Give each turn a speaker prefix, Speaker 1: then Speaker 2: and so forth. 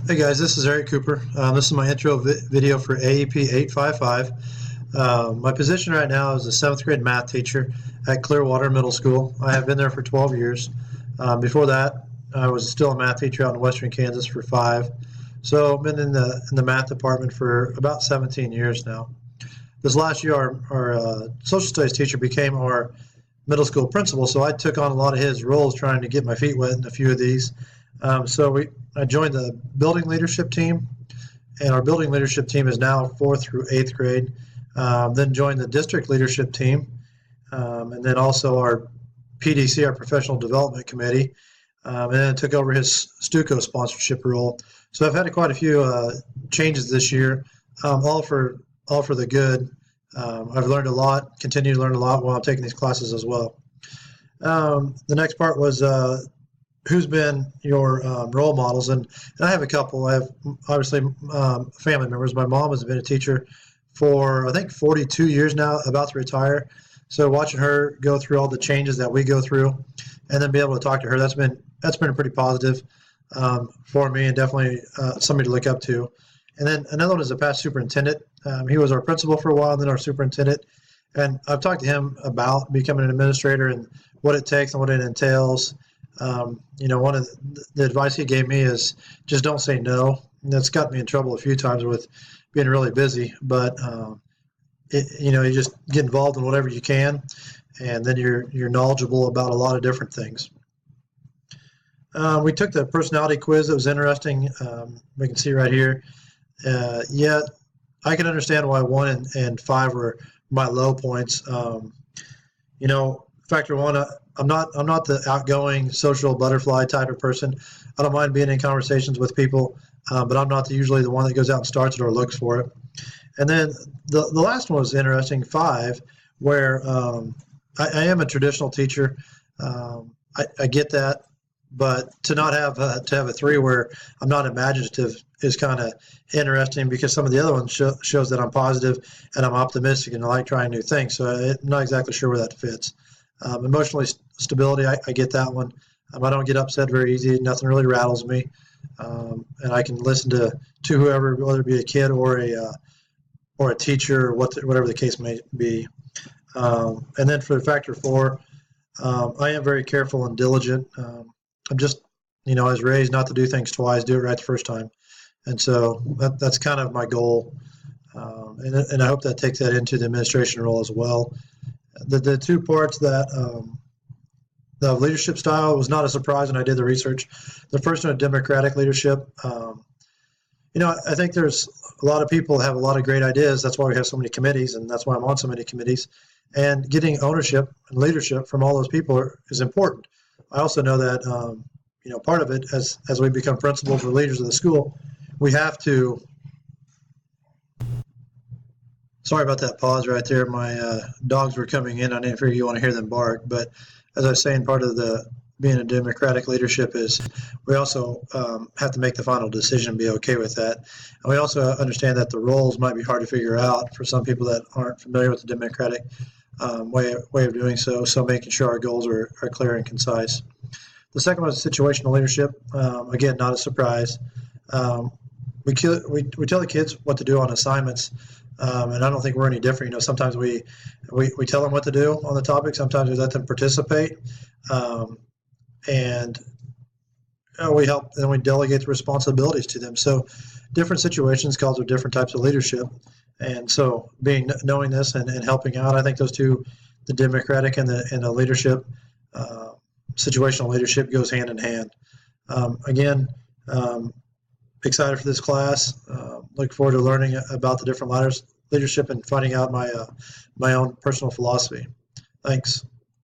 Speaker 1: Hey guys, this is Eric Cooper. This is my intro video for AEP 855. My position right now is a 7th grade math teacher at Clearwater Middle School. I have been there for 12 years. Before that, I was still a math teacher out in Western Kansas for 5. So I've been in the math department for about 17 years now. This last year, our social studies teacher became our middle school principal, so I took on a lot of his roles trying to get my feet wet in a few of these. I joined the building leadership team, and our building leadership team is now 4th through 8th grade. Then joined the district leadership team, and then also our PDC, our professional development committee, and then took over his Stuco sponsorship role. So I've had quite a few changes this year, all for the good. I've learned a lot, continue to learn a lot while I'm taking these classes as well. The next part was who's been your role models, and I have a couple. I have obviously family members. My mom has been a teacher for I think 42 years now, about to retire. So watching her go through all the changes that we go through, and then be able to talk to her, that's been pretty positive for me, and definitely somebody to look up to. And then another one is the past superintendent. He was our principal for a while, and then our superintendent. And I've talked to him about becoming an administrator and what it takes and what it entails. One of the advice he gave me is just don't say no. And that's got me in trouble a few times with being really busy. But you just get involved in whatever you can, and then you're knowledgeable about a lot of different things. We took the personality quiz. It was interesting. We can see right here. Yeah, I can understand why 1 and 5 were my low points. Factor one, I'm not the outgoing social butterfly type of person. I don't mind being in conversations with people, but I'm not usually the one that goes out and starts it or looks for it. And then the last one was interesting, 5, where I am a traditional teacher. I get that, but to not have a 3 where I'm not imaginative is kind of interesting, because some of the other ones shows that I'm positive and I'm optimistic and I like trying new things. So I'm not exactly sure where that fits. Emotionally stability, I get that one. I don't get upset very easy. Nothing really rattles me, and I can listen to whoever, whether it be a kid or a teacher, or whatever the case may be. And then for factor 4, I am very careful and diligent. I'm just, I was raised not to do things twice, do it right the first time, and so that's kind of my goal. And I hope that takes that into the administration role as well. The 2 parts that the leadership style was not a surprise when I did the research. The first one, democratic leadership. I think there's a lot of people have a lot of great ideas. That's why we have so many committees, and that's why I'm on so many committees. And getting ownership and leadership from all those people is important. I also know that part of it, as we become principals or leaders of the school, we have to. Sorry about that pause right there. My dogs were coming in. I didn't figure you want to hear them bark. But as I was saying, part of being a democratic leadership is we also have to make the final decision and be okay with that. And we also understand that the roles might be hard to figure out for some people that aren't familiar with the democratic way of doing so. So making sure our goals are clear and concise. The second one is situational leadership. Again, not a surprise. We tell the kids what to do on assignments. And I don't think we're any different. Sometimes we tell them what to do on the topic. Sometimes we let them participate, and we help. Then we delegate the responsibilities to them. So, different situations calls for different types of leadership. And so, knowing this and helping out, I think those two, the democratic and the leadership, situational leadership, goes hand in hand. Again. Excited for this class. Look forward to learning about the different leadership and finding out my own personal philosophy. Thanks.